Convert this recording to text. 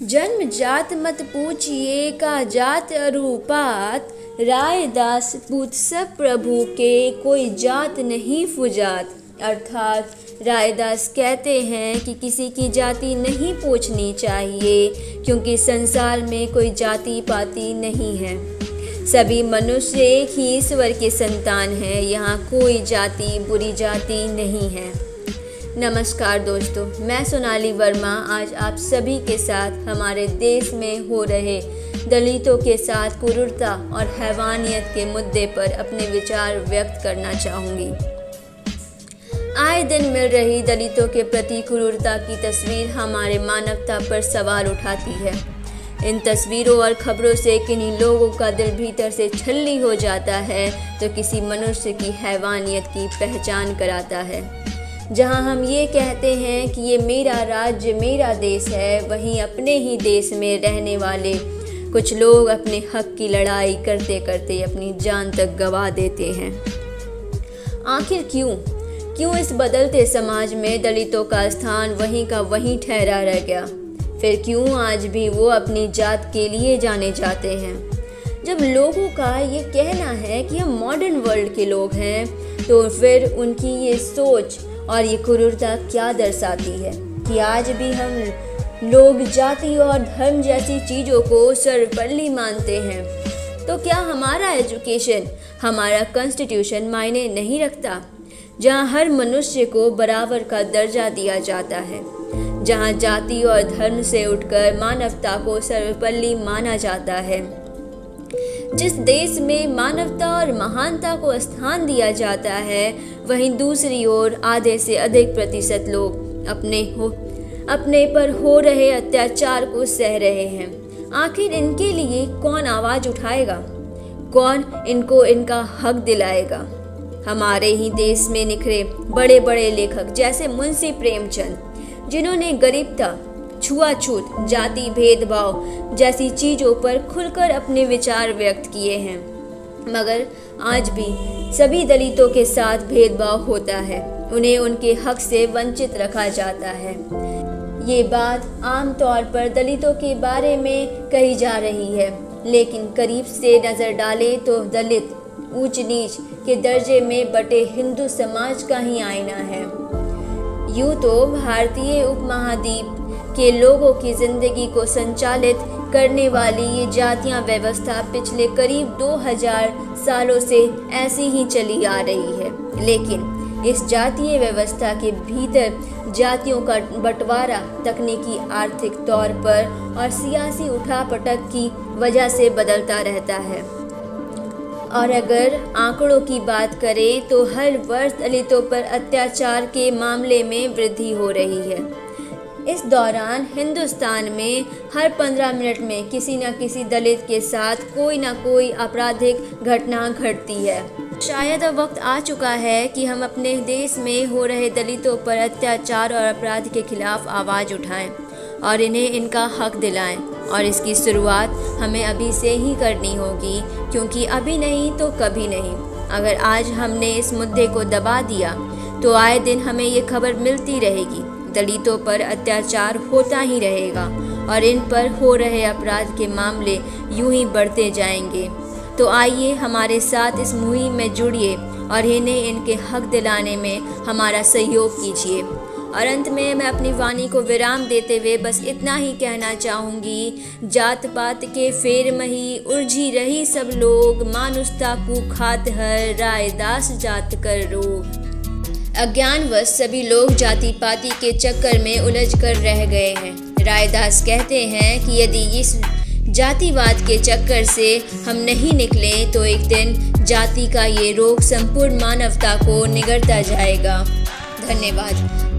जन्म जात मत पूछिए का जात अरूपात, रायदास पूत सब प्रभु के कोई जात नहीं फुजात। अर्थात रायदास कहते हैं कि किसी की जाति नहीं पूछनी चाहिए, क्योंकि संसार में कोई जाति पाति नहीं है। सभी मनुष्य एक ही ईश्वर के संतान हैं। यहाँ कोई जाति बुरी जाति नहीं है। नमस्कार दोस्तों, मैं सोनाली वर्मा आज आप सभी के साथ हमारे देश में हो रहे दलितों के साथ क्रूरता और हैवानियत के मुद्दे पर अपने विचार व्यक्त करना चाहूँगी। आए दिन मिल रही दलितों के प्रति क्रूरता की तस्वीर हमारे मानवता पर सवाल उठाती है। इन तस्वीरों और खबरों से किन्हीं लोगों का दिल भीतर से छल्ली हो जाता है तो किसी मनुष्य की हैवानियत की पहचान कराता है। जहां हम ये कहते हैं कि ये मेरा राज्य मेरा देश है, वहीं अपने ही देश में रहने वाले कुछ लोग अपने हक की लड़ाई करते करते अपनी जान तक गंवा देते हैं। आखिर क्यों इस बदलते समाज में दलितों का स्थान वहीं का वहीं ठहरा रह गया? फिर क्यों आज भी वो अपनी जात के लिए जाने जाते हैं? जब लोगों का ये कहना है कि हम मॉडर्न वर्ल्ड के लोग हैं, तो फिर उनकी ये सोच और ये क्रूरता क्या दर्शाती है कि आज भी हम लोग जाति और धर्म जैसी चीज़ों को सर्वपल्ली मानते हैं। तो क्या हमारा एजुकेशन, हमारा कॉन्स्टिट्यूशन मायने नहीं रखता, जहां हर मनुष्य को बराबर का दर्जा दिया जाता है, जहां जाति और धर्म से उठकर मानवता को सर्वपल्ली माना जाता है, जिस देश में मानवता और महानता को स्थान दिया जाता है, वहीं दूसरी ओर आधे से अधिक प्रतिशत लोग अपने पर हो रहे अत्याचार को सह रहे हैं। आखिर इनके लिए कौन आवाज उठाएगा? कौन इनको इनका हक दिलाएगा? हमारे ही देश में निखरे बड़े बड़े लेखक जैसे मुंशी प्रेमचंद, जिन्होंने गरीबता, छुआछूत, जाति भेदभाव जैसी चीज़ों पर खुलकर अपने विचार व्यक्त किए हैं, मगर आज भी सभी दलितों के साथ भेदभाव होता है। उन्हें उनके हक से वंचित रखा जाता है। ये बात आमतौर पर दलितों के बारे में कही जा रही है, लेकिन करीब से नज़र डालें तो दलित ऊंच नीच के दर्जे में बटे हिंदू समाज का ही आईना है। यूँ तो भारतीय उपमहाद्वीप के लोगों की जिंदगी को संचालित करने वाली ये जातियां व्यवस्था पिछले करीब 2000 सालों से ऐसी ही चली आ रही है, लेकिन इस जातीय व्यवस्था के भीतर जातियों का बंटवारा तकनीकी, आर्थिक तौर पर और सियासी उठापटक की वजह से बदलता रहता है। और अगर आंकड़ों की बात करें तो हर वर्ष दलितों पर अत्याचार के मामले में वृद्धि हो रही है। इस दौरान हिंदुस्तान में हर 15 मिनट में किसी न किसी दलित के साथ कोई न कोई आपराधिक घटना घटती है। शायद अब वक्त आ चुका है कि हम अपने देश में हो रहे दलितों पर अत्याचार और अपराध के खिलाफ आवाज़ उठाएं और इन्हें इनका हक दिलाएं। और इसकी शुरुआत हमें अभी से ही करनी होगी, क्योंकि अभी नहीं तो कभी नहीं। अगर आज हमने इस मुद्दे को दबा दिया तो आए दिन हमें ये खबर मिलती रहेगी, दलितों पर अत्याचार होता ही रहेगा और इन पर हो रहे अपराध के मामले यूं ही बढ़ते जाएंगे। तो आइए हमारे साथ इस मुहिम में जुड़िए और इन्हें इनके हक दिलाने में हमारा सहयोग कीजिए। और अंत में मैं अपनी वाणी को विराम देते हुए बस इतना ही कहना चाहूँगी, जात पात के फेर मही उलझी रही सब लोग, मानुषता को खात हर रायदास जात कर रोग। अज्ञानवश सभी लोग जाति पाति के चक्कर में उलझ कर रह गए हैं। रायदास कहते हैं कि यदि इस जातिवाद के चक्कर से हम नहीं निकले तो एक दिन जाति का ये रोग संपूर्ण मानवता को निगलता जाएगा। धन्यवाद।